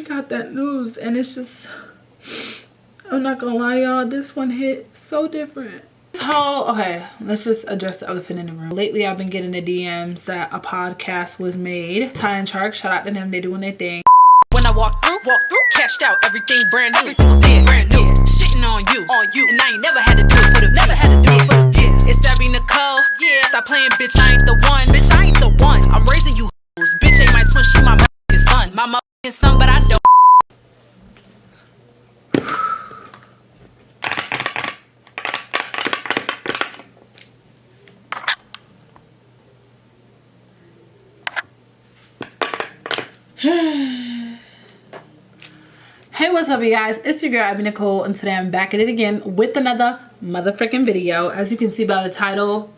got that news, and it's just, I'm not gonna lie, y'all, this one hit so different. Okay, let's just address the elephant in the room. Lately, I've been getting the DMs that a podcast was made. Ty and Shark, shout out to them, they doing their thing. When I walk through, cashed out, everything brand new, every single thing brand new. Shitting on you, and I ain't never had to do it for the views. It's that be Nicole, stop playing, bitch, I ain't the one. I'm raising you hoes, bitch ain't my twin, she my motherfucking son. My motherfucking son, but I don't. Hey, what's up, you guys? It's your girl Nicole, and today I'm back at it again with another motherfucking video. As you can see by the title,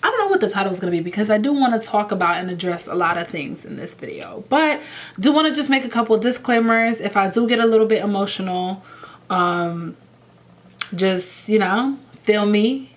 I don't know what the title is going to be because I do want to talk about and address a lot of things in this video, but do want to just make a couple disclaimers. If I do get a little bit emotional, just, you know, feel me.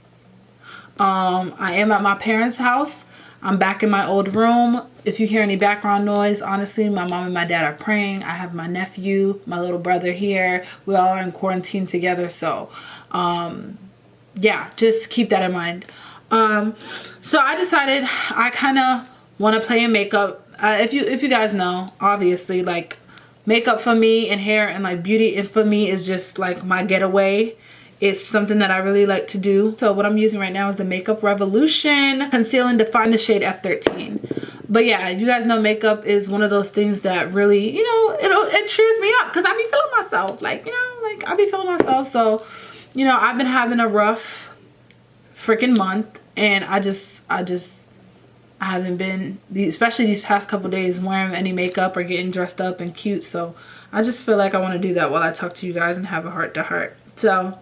I am at my parents' house. I'm back in my old room. If you hear any background noise, honestly, my mom and my dad are praying. I have my nephew, my little brother here. We all are in quarantine together. So, yeah, just keep that in mind. So I decided I kind of want to play in makeup. If you guys know, obviously, like, makeup for me and hair and like beauty and for me is just like my getaway. It's something that I really like to do. So what I'm using right now is the Makeup Revolution Conceal and Define the shade F13. But yeah, you guys know makeup is one of those things that really, you know, it cheers me up because I be feeling myself. Like, you know, like I be feeling myself. So, you know, I've been having a rough freaking month, and I haven't been, especially these past couple days, wearing any makeup or getting dressed up and cute. So I just feel like I want to do that while I talk to you guys and have a heart to heart. So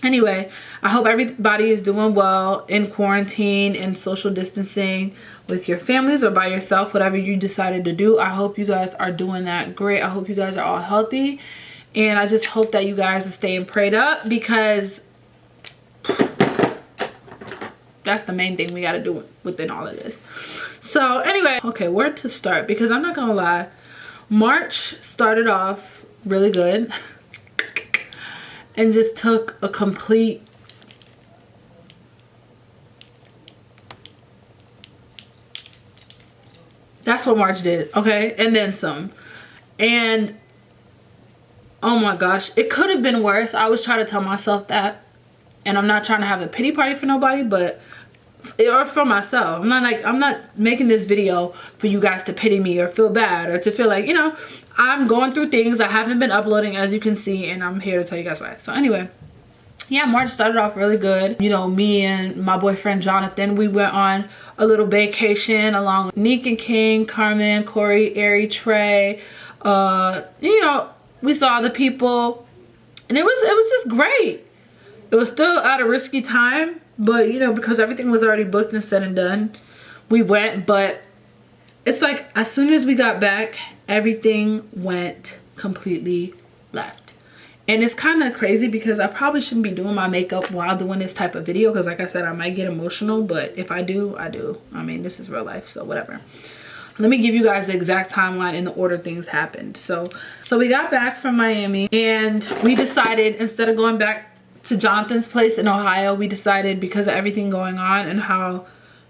anyway, I hope everybody is doing well in quarantine and social distancing with your families or by yourself, whatever you decided to do. I hope you guys are doing that great. I hope you guys are all healthy, and I just hope that you guys are staying prayed up because that's the main thing we got to do within all of this. So anyway, okay, where to start? Because I'm not gonna lie, March started off really good and just took a complete that's what March did, okay? And then some. And oh my gosh, it could have been worse. I was trying to tell myself that, and I'm not trying to have a pity party for nobody, but or for myself. I'm not making this video for you guys to pity me or feel bad or to feel like, you know, I'm going through things. I haven't been uploading, as you can see, and I'm here to tell you guys why. So anyway, yeah, March started off really good. You know, me and my boyfriend Jonathan, we went on a little vacation along with Nick and King, Carmen, Corey, Ari, Trey. You know, we saw the people, and it was just great. It was still at a risky time, but you know, because everything was already booked and said and done, we went. But it's like as soon as we got back, everything went completely left. And it's kind of crazy because I probably shouldn't be doing my makeup while doing this type of video because, like I said, I might get emotional, but if I do, I do. I mean, this is real life, so whatever. Let me give you guys the exact timeline in the order things happened. So we got back from Miami, and we decided, instead of going back to Jonathan's place in Ohio, we decided, because of everything going on and how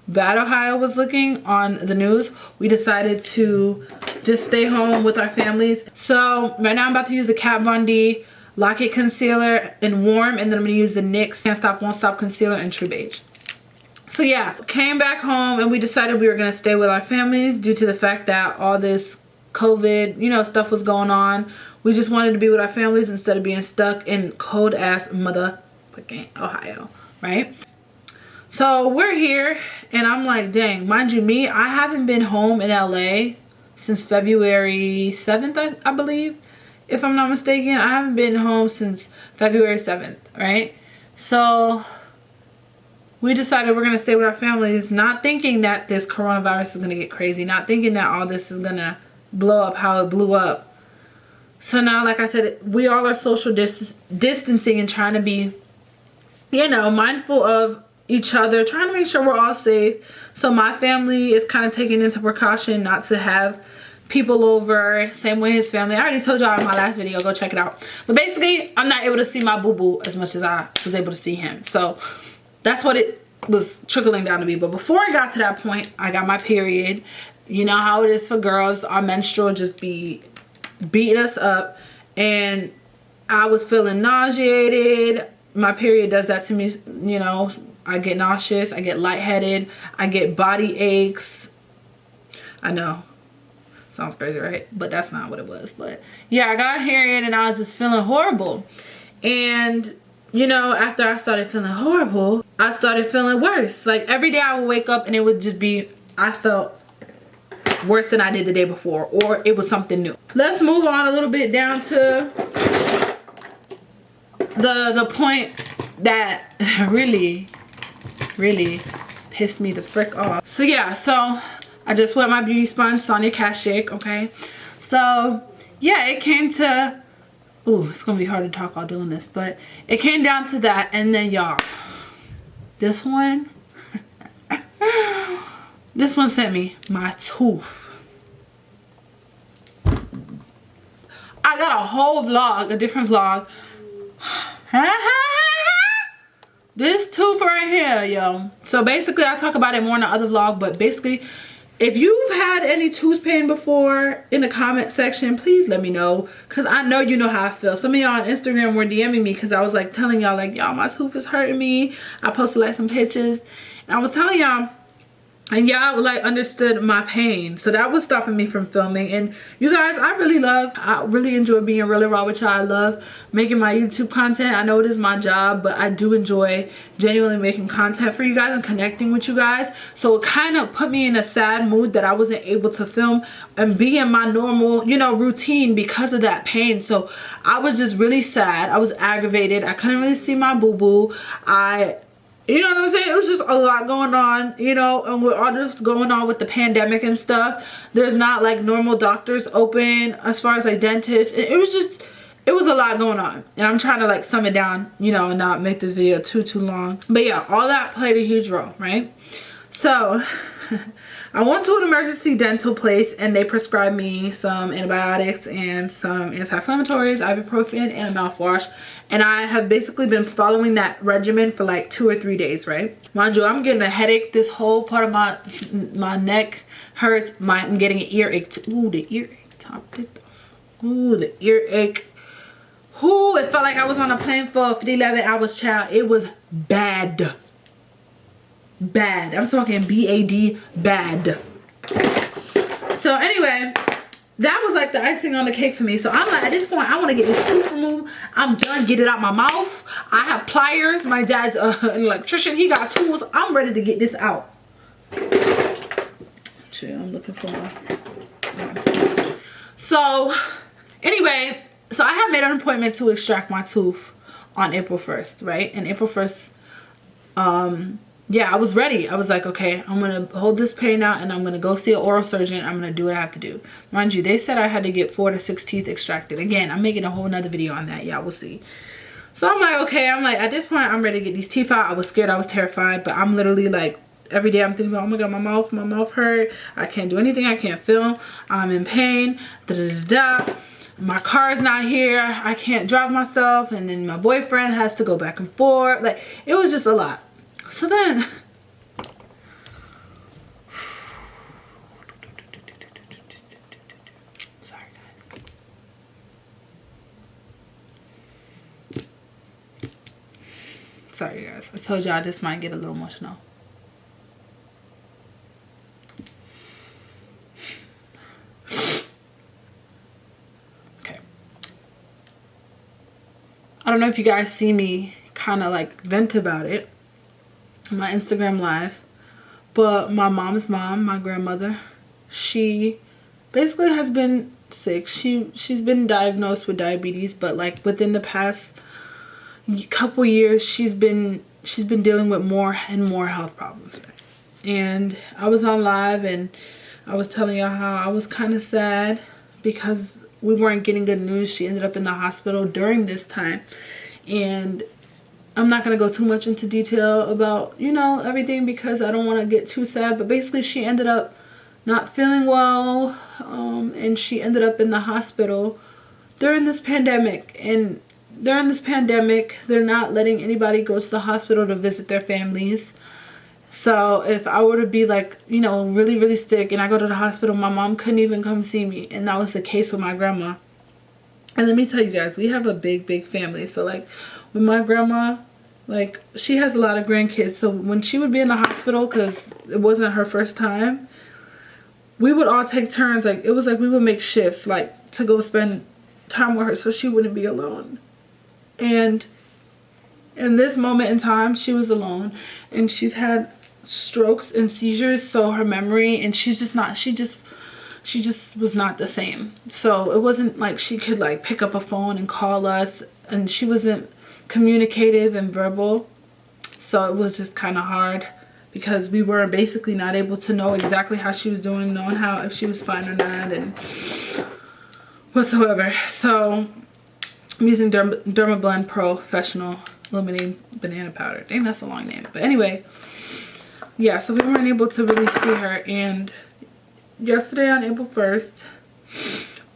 bad Ohio was looking on the news, we decided to just stay home with our families. So right now I'm about to use the Kat Von D Lock It Concealer in Warm, and then I'm going to use the NYX Can't Stop Won't Stop Concealer in True Beige. So yeah, came back home and we decided we were going to stay with our families due to the fact that all this COVID, you know, stuff was going on. We just wanted to be with our families instead of being stuck in cold ass motherfucking Ohio, right? So we're here, and I'm like, dang, mind you, me, I haven't been home in LA since February 7th, I believe, if I'm not mistaken. I haven't been home since February 7th, right? So we decided we're going to stay with our families, not thinking that this coronavirus is going to get crazy, not thinking that all this is going to blow up how it blew up. So now, like I said, we all are social distancing and trying to be, you know, mindful of each other, trying to make sure we're all safe. So my family is kind of taking into precaution not to have people over. Same with his family. I already told y'all in my last video, go check it out. But basically, I'm not able to see my boo-boo as much as I was able to see him. So that's what it was trickling down to be. But before I got to that point, I got my period. You know how it is for girls. Our menstrual just be beating us up. And I was feeling nauseated. My period does that to me, you know. I get nauseous, I get lightheaded, I get body aches. I know, sounds crazy, right? But that's not what it was. But yeah, I got period and I was just feeling horrible. And you know, after I started feeling horrible, I started feeling worse. Like every day I would wake up and it would just be, I felt worse than I did the day before, or it was something new. Let's move on a little bit down to the point that really pissed me the frick off. So yeah, so I just wet my beauty sponge, Sonia Cash Shake, okay? So yeah, it came to, ooh, it's gonna be hard to talk while doing this, but it came down to that. And then y'all, this one this one sent me my tooth. I got a whole vlog, a different vlog. This tooth right here, yo. So basically, I talk about it more in the other vlog, but basically, if you've had any tooth pain before, in the comment section, please let me know, because I know you know how I feel. Some of y'all on Instagram were DMing me because I was like telling y'all like, y'all, my tooth is hurting me. I posted like some pictures and I was telling y'all, and y'all like understood my pain. So that was stopping me from filming. And you guys, I really enjoy being really raw with y'all. I love making my YouTube content. I know it is my job, but I do enjoy genuinely making content for you guys and connecting with you guys. So it kind of put me in a sad mood that I wasn't able to film and be in my normal, you know, routine because of that pain. So I was just really sad. I was aggravated. I couldn't really see my boo-boo. You know what I'm saying? It was just a lot going on, you know, and with all this going on with the pandemic and stuff. There's not like normal doctors open as far as like dentists. It was a lot going on. And I'm trying to like sum it down, you know, and not make this video too long. But yeah, all that played a huge role, right? So I went to an emergency dental place and they prescribed me some antibiotics and some anti-inflammatories, ibuprofen, and a mouthwash. And I have basically been following that regimen for like 2 or 3 days, right? Mind you, I'm getting a headache. This whole part of my neck hurts. I'm getting an earache too. Ooh, the earache topped it off. Ooh, the earache. Ooh, it felt like I was on a plane for 11 hours, child. It was bad. Bad. I'm talking B-A-D, bad. So anyway, that was like the icing on the cake for me. So I'm like, at this point, I want to get this tooth removed. I'm done. Get it out my mouth. I have pliers. My dad's an electrician. He got tools. I'm ready to get this out. Actually, I'm looking for my... So anyway, so I had made an appointment to extract my tooth on April 1st, right? And April 1st, yeah, I was ready. I was like, okay, I'm going to hold this pain out and I'm going to go see an oral surgeon. I'm going to do what I have to do. Mind you, they said I had to get 4 to 6 teeth extracted. Again, I'm making a whole nother video on that. Y'all will see. So I'm like, okay, I'm like, at this point, I'm ready to get these teeth out. I was scared. I was terrified. But I'm literally like, every day I'm thinking about, oh my God, my mouth hurt. I can't do anything. I can't film. I'm in pain. Da-da-da-da. My car is not here. I can't drive myself. And then my boyfriend has to go back and forth. Like, it was just a lot. So then, sorry guys. Sorry guys, I told y'all this might get a little emotional. Okay. I don't know if you guys see me kind of like vent about it. My Instagram live, but my mom's mom, my grandmother, she basically has been sick. She's been diagnosed with diabetes, but like within the past couple years she's been dealing with more and more health problems. And I was on live and I was telling y'all how I was kind of sad because we weren't getting good news. She ended up in the hospital during this time, and I'm not going to go too much into detail about, you know, everything because I don't want to get too sad. But basically, she ended up not feeling well. and she ended up in the hospital during this pandemic. And during this pandemic, they're not letting anybody go to the hospital to visit their families. So if I were to be like, you know, really, really sick and I go to the hospital, my mom couldn't even come see me. And that was the case with my grandma. And let me tell you guys, we have a big, big family. So like with my grandma, like she has a lot of grandkids. So when she would be in the hospital, because it wasn't her first time, we would all take turns. Like it was like we would make shifts like to go spend time with her so she wouldn't be alone. And in this moment in time, she was alone, and she's had strokes and seizures, so her memory, and she just was not the same. So it wasn't like she could like pick up a phone and call us, and she wasn't communicative and verbal. So it was just kind of hard because we were basically not able to know exactly how she was doing, knowing how, if she was fine or not and whatsoever. So I'm using Dermablend Professional Illuminating Banana Powder. Dang, that's a long name. But anyway, yeah, so we weren't able to really see her. And yesterday on April 1st,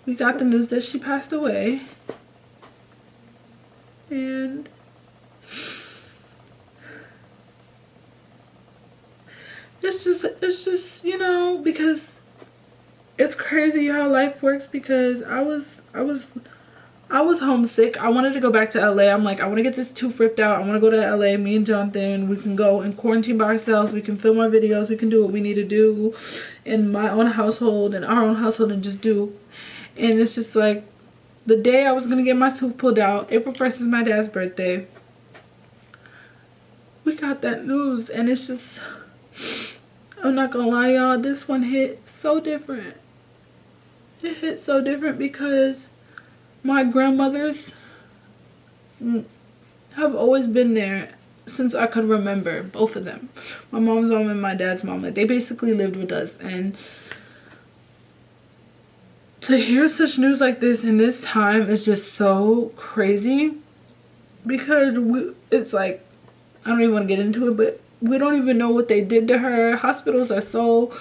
we got the news that she passed away. And it's just, you know, because it's crazy how life works, because I was homesick. I wanted to go back to LA. I'm like, I want to get this tooth ripped out. I want to go to LA. Me and Jonathan, we can go and quarantine by ourselves. We can film our videos. We can do what we need to do in my own household and our own household and just do. And it's just like the day I was going to get my tooth pulled out, April 1st is my dad's birthday. We got that news, and it's just, I'm not going to lie, y'all, this one hit so different. It hit so different because my grandmothers have always been there since I could remember, both of them. My mom's mom and my dad's mom. Like, they basically lived with us. And to hear such news like this in this time is just so crazy. Because it's like, I don't even want to get into it, but we don't even know what they did to her. Hospitals are so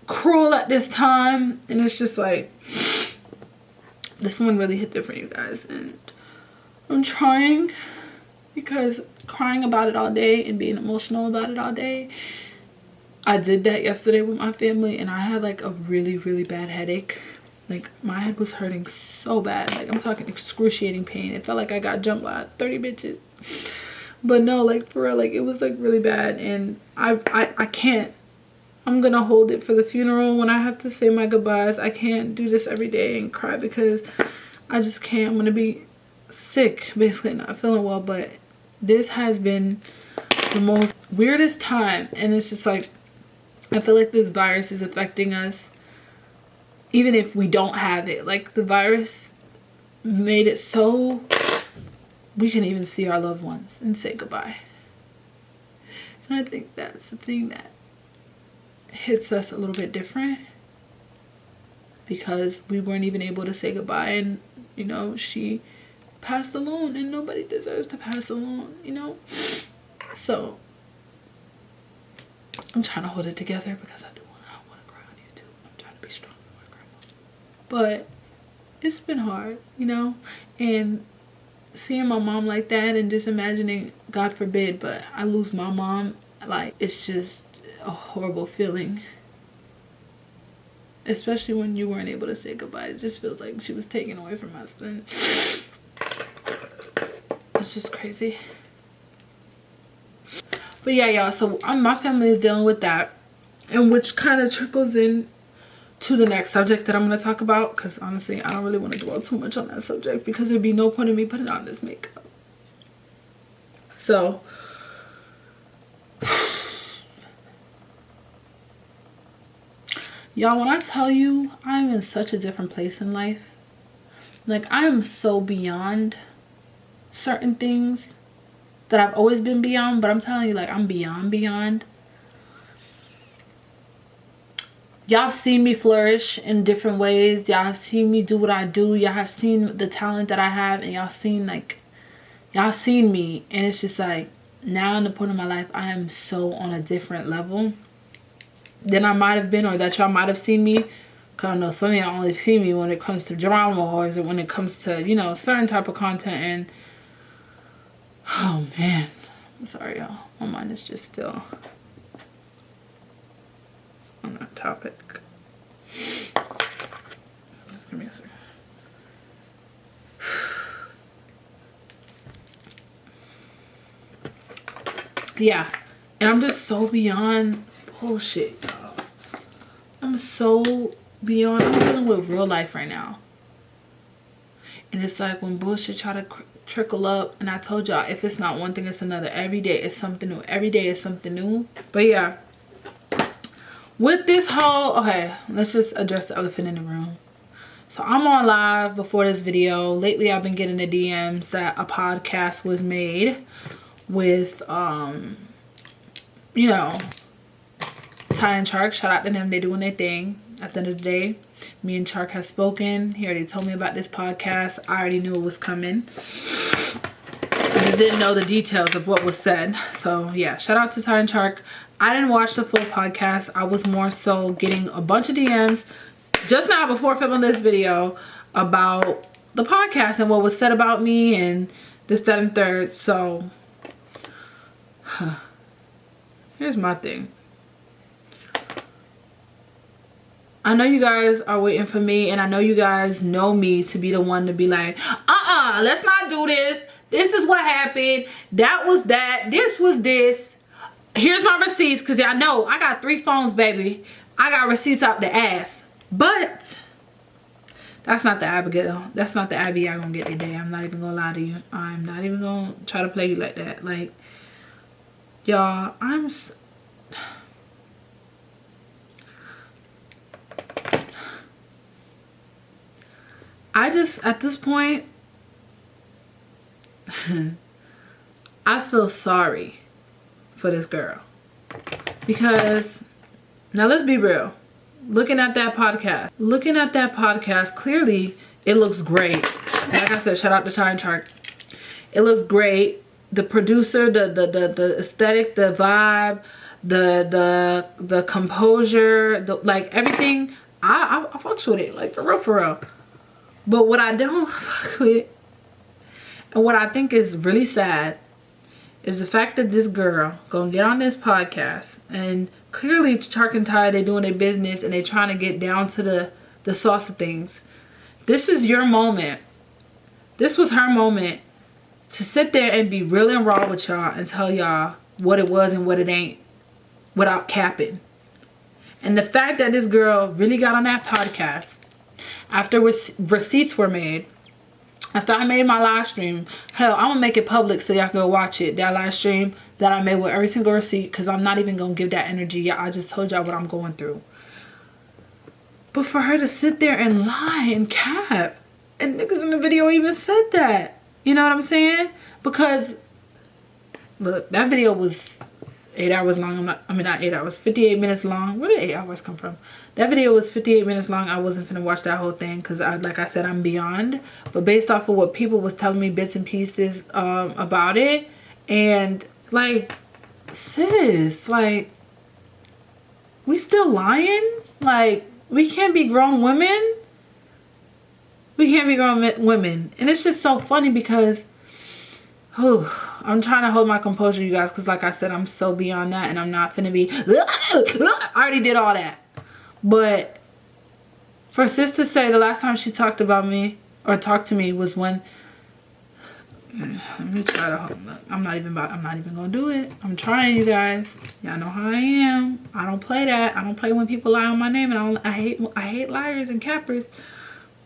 cruel at this time. And it's just like, this one really hit different, you guys, and I'm trying, because crying about it all day and being emotional about it all day, I did that yesterday with my family, and I had like a really, really bad headache. Like my head was hurting so bad, like I'm talking excruciating pain. It felt like I got jumped by 30 bitches. But no, like for real, like it was like really bad, and I can't. I'm gonna hold it for the funeral when I have to say my goodbyes. I can't do this every day and cry because I just can't. I'm gonna be sick, basically not feeling well. But this has been the most weirdest time, and it's just like, I feel like this virus is affecting us even if we don't have it. Like the virus made it so we can even see our loved ones and say goodbye. And I think that's the thing that hits us a little bit different, because we weren't even able to say goodbye, and you know, she passed alone, and nobody deserves to pass alone, you know. So I'm trying to hold it together because I want to cry on YouTube. I'm trying to be strong for my grandma. But it's been hard, you know, and seeing my mom like that, and just imagining, God forbid, but I lose my mom, like it's just a horrible feeling, especially when you weren't able to say goodbye. It just feels like she was taken away from us, and it's just crazy. But yeah, y'all, so my family is dealing with that, and which kind of trickles in to the next subject that I'm going to talk about, because honestly I don't really want to dwell too much on that subject, because there'd be no point in me putting on this makeup. So y'all, when I tell you I'm in such a different place in life, like I am so beyond certain things that I've always been beyond, but I'm telling you, like I'm beyond. Y'all have seen me flourish in different ways. Y'all have seen me do what I do. Y'all have seen the talent that I have, and y'all seen me, and it's just like, now in the point of my life, I am so on a different level. than I might have been, or that y'all might have seen me. Cause I know some of y'all only see me when it comes to drama, or is it when it comes to, you know, certain type of content. And oh man, I'm sorry y'all, my mind is just still on that topic. Just give me a second. Yeah, and I'm just so beyond bullshit, y'all. I'm so beyond. I'm dealing with real life right now, and it's like when bullshit try to trickle up. And I told y'all, if it's not one thing, it's another. Every day is something new. Every day is something new. But yeah, with this whole, okay, let's just address the elephant in the room. So I'm on live before this video. Lately, I've been getting the DMs that a podcast was made with you know, Ty and Chark. Shout out to them, they doing their thing. At the end of the day, me and Chark has spoken. He already told me about this podcast. I already knew it was coming. I just didn't know the details of what was said. So yeah, shout out to Ty and Chark. I didn't watch the full podcast. I was more so getting a bunch of DMs just now before filming this video about the podcast and what was said about me and this, that, and third. So here's my thing. I know you guys are waiting for me, and I know you guys know me to be the one to be like, let's not do this. This is what happened. That was that. This was this. Here's my receipts, because y'all know I got 3 phones, baby. I got receipts out the ass. But that's not the Abigail. That's not the Abby y'all gonna get today. I'm not even gonna lie to you. I'm not even gonna try to play you like that. Like, y'all, I just, at this point, I feel sorry for this girl. Because, now let's be real. Looking at that podcast, clearly it looks great. Like I said, shout out to Ty and Chark. It looks great. The producer, the aesthetic, the vibe, the composure, like everything, I fucks with it. Like, for real. But what I don't fuck with, and what I think is really sad, is the fact that this girl gonna get on this podcast, and clearly Chark and Ty, they doing their business and they trying to get down to the sauce of things. This is your moment. This was her moment to sit there and be real and raw with y'all and tell y'all what it was and what it ain't without capping. And the fact that this girl really got on that podcast after receipts were made, after I made my live stream, hell, I'm gonna make it public so y'all can go watch it. That live stream that I made with every single receipt, because I'm not even gonna give that energy. Yeah, I just told y'all what I'm going through. But for her to sit there and lie and cap, and niggas in the video even said that. You know what I'm saying? Because look, that video was 8 hours long. Not 8 hours, 58 minutes long. Where did 8 hours come from? That video was 58 minutes long. I wasn't finna watch that whole thing because, like I said, I'm beyond. But based off of what people was telling me, bits and pieces about it, and like, sis, like, we still lying? Like, we can't be grown women? We can't be grown women. And it's just so funny because, I'm trying to hold my composure, you guys, because like I said, I'm so beyond that, and I'm not finna be, I already did all that. But for sis to say the last time she talked about me or talked to me was when, let me try to hold up. I'm not even gonna do it. I'm trying, you guys. Y'all know how I am. I don't play that. I don't play when people lie on my name, and I hate liars and cappers.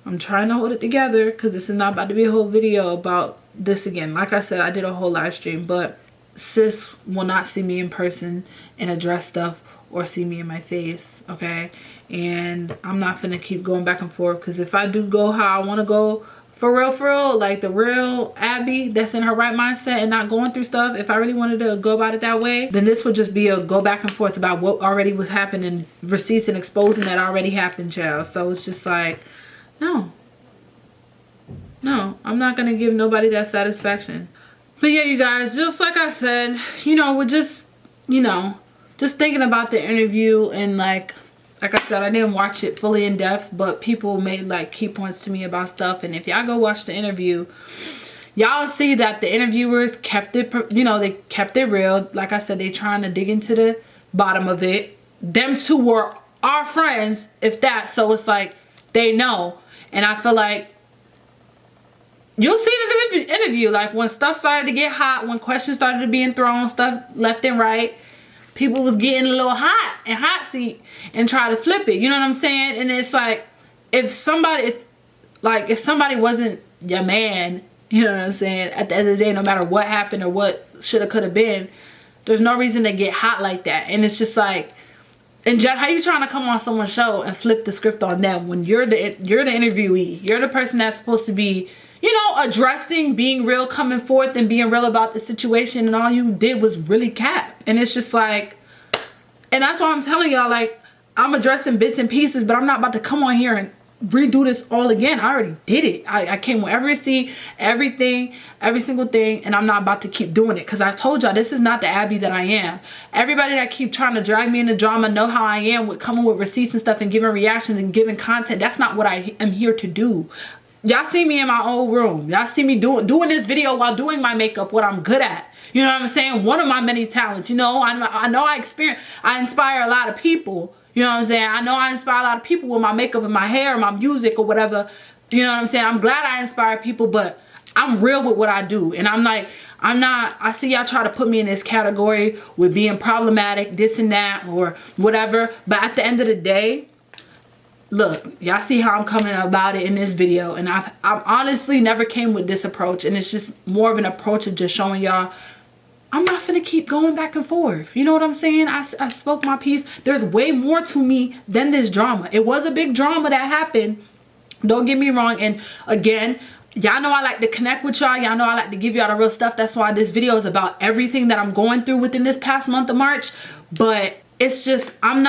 I'm trying to hold it together because this is not about to be a whole video about this again. Like I said, I did a whole live stream, but sis will not see me in person and address stuff or see me in my face, okay? And I'm not finna keep going back and forth, because if I do go how I want to go, for real, like the real Abby that's in her right mindset and not going through stuff, if I really wanted to go about it that way, then this would just be a go back and forth about what already was happening, receipts and exposing that already happened, child. So it's just like, no, I'm not gonna give nobody that satisfaction. But yeah, you guys, just like I said, we're just, just thinking about the interview, and like I said, I didn't watch it fully in depth, but people made like key points to me about stuff. And if y'all go watch the interview, y'all see that the interviewers kept it, you know, they kept it real. Like I said, they trying to dig into the bottom of it. Them two were our friends, if that. So it's like they know. And I feel like you'll see in the interview, like when stuff started to get hot, when questions started being thrown, stuff left and right, people was getting a little hot and hot seat and try to flip it. You know what I'm saying? And it's like, if somebody wasn't your man, you know what I'm saying, at the end of the day, no matter what happened or what shoulda coulda been, there's no reason to get hot like that. And it's just like, and Jen, how you trying to come on someone's show and flip the script on them when you're the interviewee? You're the person that's supposed to be, you know, addressing, being real, coming forth and being real about the situation, and all you did was really cap. And it's just like, and that's why I'm telling y'all, like, I'm addressing bits and pieces, but I'm not about to come on here and redo this all again. I already did it. I came with every receipt, everything, every single thing, and I'm not about to keep doing it, because I told y'all this is not the Abby that I am. Everybody that keep trying to drag me into drama know how I am with coming with receipts and stuff and giving reactions and giving content. That's not what I am here to do. Y'all see me in my old room. Y'all see me doing this video while doing my makeup, what I'm good at. You know what I'm saying? One of my many talents. You know, I know I inspire a lot of people. You know what I'm saying? I know I inspire a lot of people with my makeup and my hair, my music, or whatever. You know what I'm saying? I'm glad I inspire people, but I'm real with what I do. And I'm like, I see y'all try to put me in this category with being problematic, this and that, or whatever. But at the end of the day, look, y'all see how I'm coming about it in this video. And I've honestly never came with this approach. And it's just more of an approach of just showing y'all, I'm not finna keep going back and forth. You know what I'm saying? I spoke my piece. There's way more to me than this drama. It was a big drama that happened. Don't get me wrong. And again, y'all know I like to connect with y'all. Y'all know I like to give y'all the real stuff. That's why this video is about everything that I'm going through within this past month of March. But it's just, I'm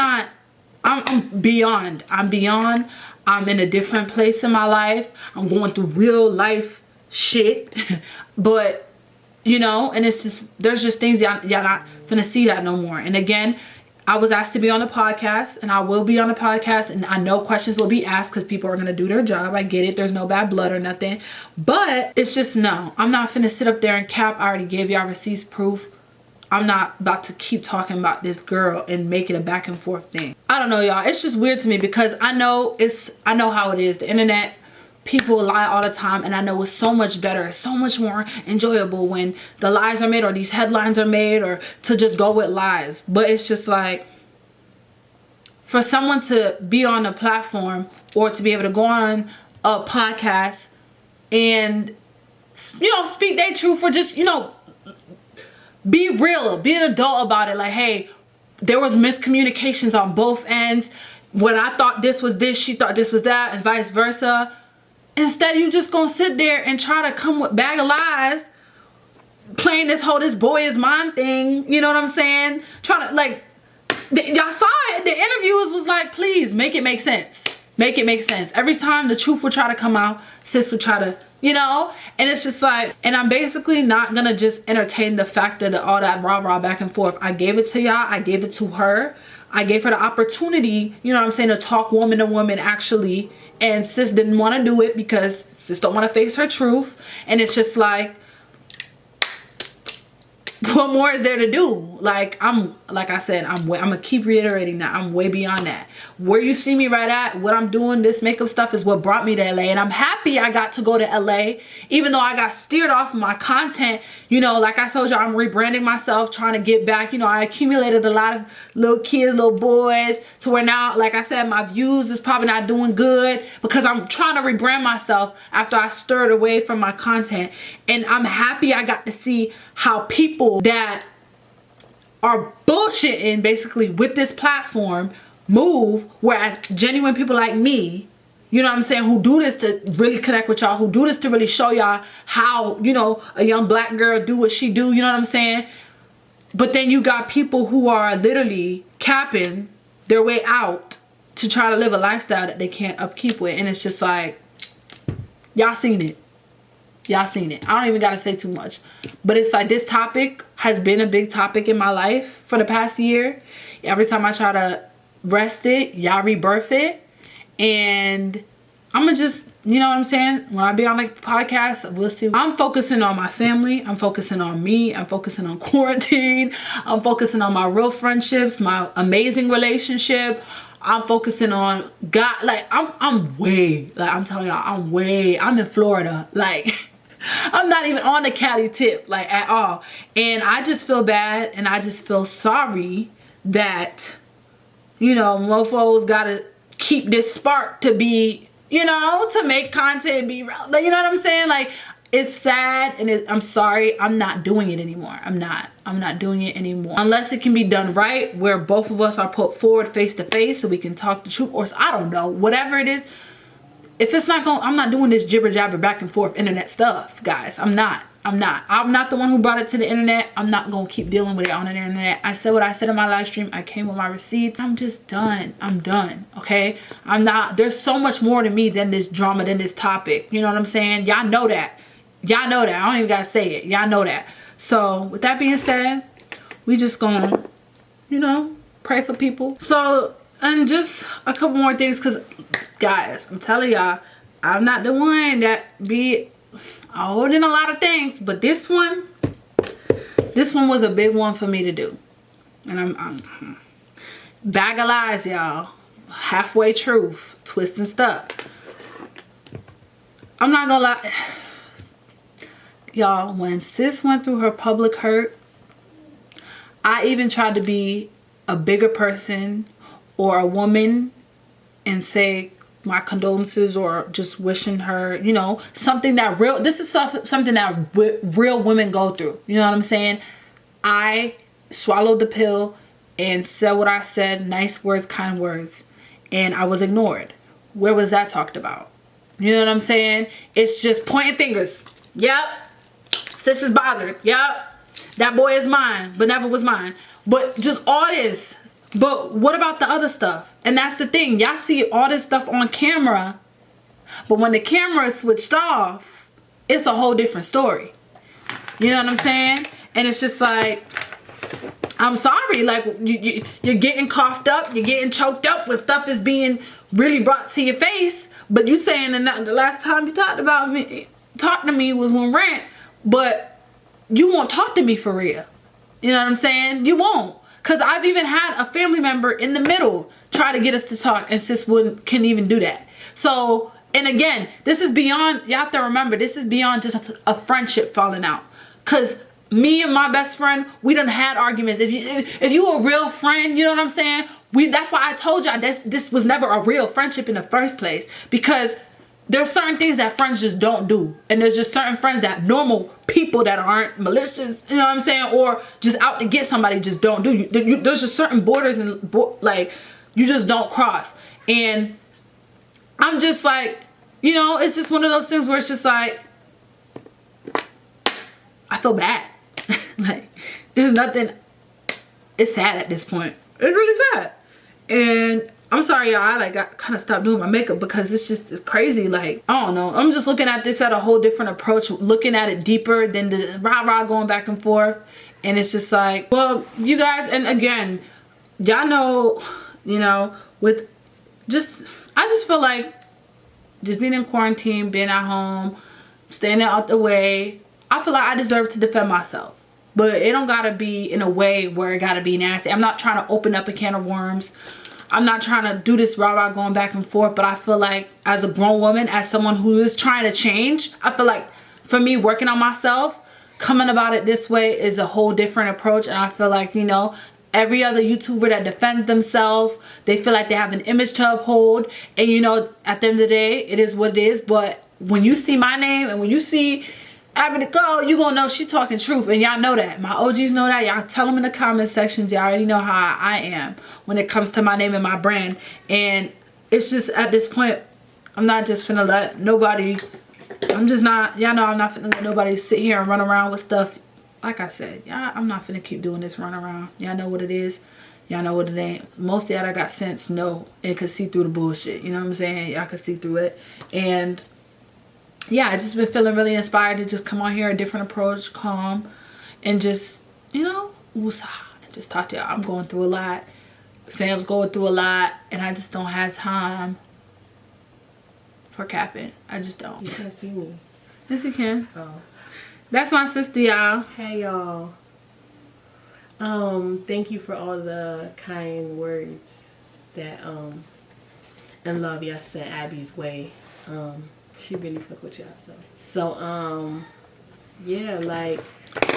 beyond. I'm in a different place in my life. I'm going through real life shit. But you know, and it's just, there's just things y'all not gonna see that no more. And again, I was asked to be on the podcast, and I will be on the podcast, and I know questions will be asked because people are gonna do their job. I get it. There's no bad blood or nothing, but it's just, no, I'm not finna sit up there and cap. I already gave y'all receipts, proof. I'm not about to keep talking about this girl and make it a back and forth thing. I don't know, y'all. It's just weird to me because I know how it is. The internet, people lie all the time, and I know it's so much better, so much more enjoyable when the lies are made, or these headlines are made, or to just go with lies. But it's just like, for someone to be on a platform or to be able to go on a podcast and, you know, speak their truth, or just, you know, be real, be an adult about it. Like, hey, there was miscommunications on both ends. When I thought this was this, she thought this was that, and vice versa. Instead, you just gonna sit there and try to come with bag of lies, playing this boy is mine thing. You know what I'm saying? Trying to, like, y'all saw it. The interviewers was like, please make it make sense. Make it make sense. Every time the truth would try to come out, sis would try to, you know? And it's just like, and I'm basically not gonna just entertain the fact that all that rah-rah back and forth. I gave it to y'all. I gave it to her. I gave her the opportunity, you know what I'm saying, to talk woman to woman actually. And sis didn't want to do it because sis don't want to face her truth. And it's just like, what more is there to do? Like I said, I'm gonna keep reiterating that I'm way beyond that. Where you see me right at, what I'm doing, this makeup stuff is what brought me to LA, and I'm happy I got to go to LA, even though I got steered off of my content. You know, like I told you, I'm rebranding myself, trying to get back. You know, I accumulated a lot of little kids, little boys, to where now, like I said, my views is probably not doing good because I'm trying to rebrand myself after I stirred away from my content. And I'm happy I got to see how people that are bullshitting basically with this platform move, whereas genuine people like me, you know what I'm saying, who do this to really connect with y'all, who do this to really show y'all how, you know, a young black girl do what she do, you know what I'm saying? But then you got people who are literally capping their way out to try to live a lifestyle that they can't upkeep with. And it's just like, y'all seen it. Y'all seen it. I don't even gotta say too much. But it's like, this topic has been a big topic in my life for the past year. Every time I try to rest it, y'all rebirth it. And I'm gonna just, you know what I'm saying? When I be on like podcasts, we'll see. I'm focusing on my family. I'm focusing on me. I'm focusing on quarantine. I'm focusing on my real friendships, my amazing relationship. I'm focusing on God. Like I'm way, like I'm telling y'all, I'm in Florida. Like I'm not even on the Cali tip, like at all. And I just feel bad and I just feel sorry that, you know, mofos gotta keep this spark to be, you know, to make content be real. You know what I'm saying? Like, it's sad and I'm sorry. I'm not doing it anymore. I'm not doing it anymore. Unless it can be done right, where both of us are put forward face to face so we can talk the truth, or I don't know, whatever it is. If it's not going, I'm not doing this jibber jabber back and forth internet stuff, guys. I'm not the one who brought it to the internet. I'm not gonna keep dealing with it on the internet. I said what I said in my live stream. I came with my receipts. I'm just done. I'm done. Okay. There's so much more to me than this drama, than this topic. You know what I'm saying? Y'all know that. Y'all know that. I don't even gotta say it. Y'all know that. So with that being said, we just gonna, you know, pray for people. So, and just a couple more things, because guys, I'm telling y'all, I'm not the one that be holding a lot of things, but this one was a big one for me to do. And I'm bag of lies, y'all, halfway truth, twist and stuff. I'm not gonna lie, y'all, when sis went through her public hurt, I even tried to be a bigger person or a woman and say my condolences, or just wishing her, you know, something that real, this is something that real women go through. You know what I'm saying? I swallowed the pill and said what I said, nice words, kind words, and I was ignored. Where was that talked about? You know what I'm saying? It's just pointing fingers. Yep. Sis is bothered. Yep. That boy is mine, but never was mine. But just all this. But what about the other stuff? And that's the thing. Y'all see all this stuff on camera, but when the camera is switched off, it's a whole different story. You know what I'm saying? And it's just like, I'm sorry. Like, you're getting coughed up. You're getting choked up when stuff is being really brought to your face. But you saying the last time you talked to me was when rant. But you won't talk to me for real. You know what I'm saying? You won't. Because I've even had a family member in the middle try to get us to talk, and sis couldn't even do that. So, and again, this is beyond, you have to remember, this is beyond just a friendship falling out. Because me and my best friend, we done had arguments. If you a real friend, you know what I'm saying? That's why I told y'all this was never a real friendship in the first place. Because there's certain things that friends just don't do. And there's just certain friends that normal people that aren't malicious, you know what I'm saying? Or just out to get somebody just don't do. There's just certain borders and like you just don't cross. And I'm just like, you know, it's just one of those things where it's just like, I feel bad. Like, there's nothing, it's sad at this point. It's really sad. And I'm sorry, y'all, I got kind of stopped doing my makeup because it's crazy. Like, I don't know. I'm just looking at this at a whole different approach, looking at it deeper than the rah-rah going back and forth. And it's just like, well, you guys, and again, y'all know, you know, I just feel like just being in quarantine, being at home, staying out the way, I feel like I deserve to defend myself. But it don't gotta be in a way where it gotta be nasty. I'm not trying to open up a can of worms. I'm not trying to do this rah-rah going back and forth, but I feel like as a grown woman, as someone who is trying to change, I feel like for me, working on myself, coming about it this way is a whole different approach. And I feel like, you know, every other YouTuber that defends themselves, they feel like they have an image to uphold. And, you know, at the end of the day, it is what it is. But when you see my name and when you see Nicole, you gonna know she talking truth, and y'all know that. My OGs know that. Y'all tell them in the comment sections. Y'all already know how I am when it comes to my name and my brand. And it's just at this point, I'm not just finna let nobody, I'm just not, y'all know I'm not finna let nobody sit here and run around with stuff. Like I said, y'all, I'm not finna keep doing this run around. Y'all know what it is. Y'all know what it ain't. Most of y'all that got sense know and could see through the bullshit. You know what I'm saying? Y'all could see through it. And yeah, I just been feeling really inspired to just come on here, a different approach, calm, and just you know, woosah, and just talk to y'all. I'm going through a lot. Fam's going through a lot, and I just don't have time for capping. I just don't. You can't see me. Yes, you can. Oh. That's my sister, y'all. Hey, y'all. Thank you for all the kind words that and love y'all sent Abby's way. She really fuck with y'all. So yeah, like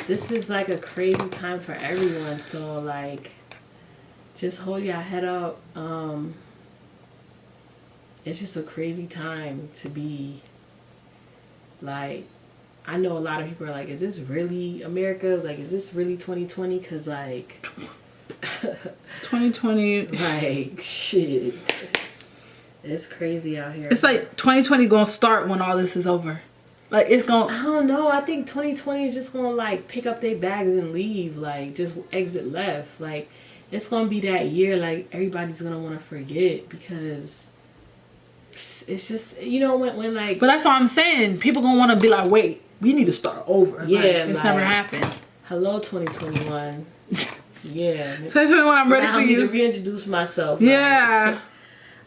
this is like a crazy time for everyone. So like, just hold your head up. It's just a crazy time to be like. I know a lot of people are like, is this really America? Like, is this really 2020? Because, like... 2020... Like, shit. It's crazy out here. It's like 2020 gonna start when all this is over. Like, it's gonna... I don't know. I think 2020 is just gonna, like, pick up their bags and leave. Like, just exit left. Like, it's gonna be that year, like, everybody's gonna want to forget because... It's just, you know, when like... But that's what I'm saying. People gonna want to be like, wait, we need to start over. Yeah, like, this like, never happened. Hello, 2021. Yeah. 2021, I'm ready for you. To reintroduce myself. Yeah.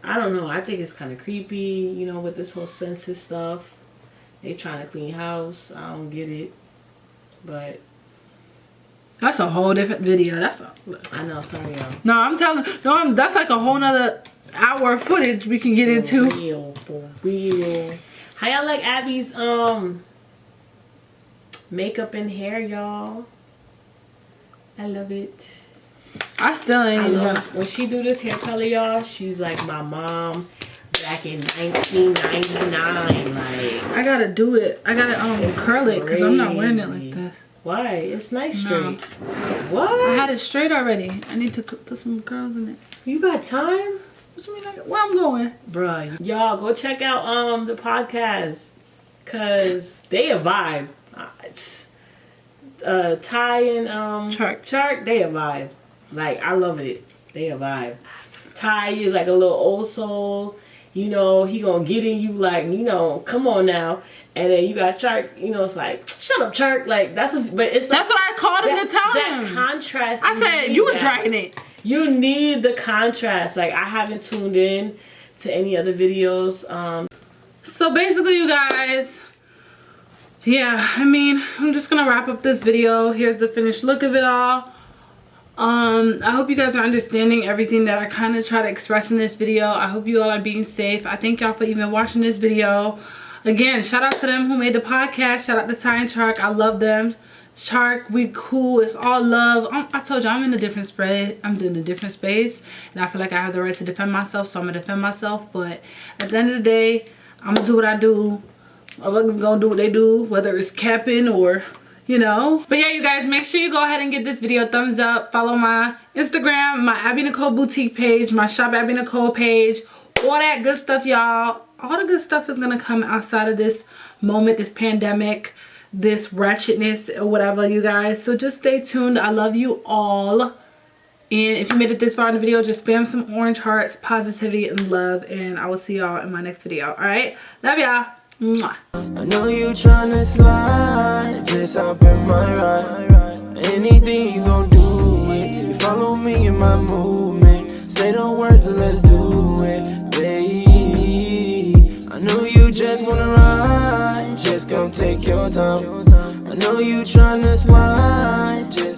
Like, I don't know. I think it's kind of creepy, you know, with this whole census stuff. They trying to clean house. I don't get it. But... That's a whole different video. I know. Sorry, y'all. No, I'm telling... No, that's like a whole nother... hour of footage we can get into. For real. How y'all like Abby's makeup and hair, y'all? I love it. I still ain't done. When she do this hair color, y'all, she's like my mom back in 1999. Like, I gotta do it. I gotta curl it because I'm not wearing it like this. Why? It's nice No. straight. What? I had it straight already. I need to put some curls in it. You got time? What you mean? Where I'm going? Bruh, y'all go check out the podcast, cause they a vibe. Ty and Shark, they a vibe. Like, I love it. They a vibe. Ty is like a little old soul. You know, he gonna get in you like, you know, come on now. And then you got Shark, you know, it's like, shut up, Shark. Like, that's what, but it's like, that's what I called him to tell that him. contrast. I said, you was dragging it. You need the contrast. Like, I haven't tuned in to any other videos. So basically, you guys, yeah, I mean, I'm just gonna wrap up this video. Here's the finished look of it all. I hope you guys are understanding everything that I kind of try to express in this video. I hope you all are being safe. I thank y'all for even watching this video. Again, shout out to them who made the podcast. Shout out to Ty and Shark. I love them. Shark, we cool. It's all love. I told you I'm in a different space. I'm doing a different space, and I feel like I have the right to defend myself, so I'm gonna defend myself. But at the end of the day, I'm gonna do what I do. Motherfuckers gonna do what they do, whether it's capping or, you know. But yeah, you guys, make sure you go ahead and give this video a thumbs up. Follow my Instagram, my Abby Nicole boutique page, my Shop Abby Nicole page, all that good stuff, y'all. All the good stuff is gonna come outside of this moment, this pandemic, this ratchetness or whatever, you guys. So just stay tuned. I love you all. And if you made it this far in the video, just spam some orange hearts, positivity, and love. And I will see y'all in my next video. All right? Love y'all. Mwah. I know you tryna slide, just hop in my ride. Anything you gon' do it. You follow me in my movement. Say the words and let's do it, babe. I know you just wanna ride, just come take your time. I know you tryna slide, just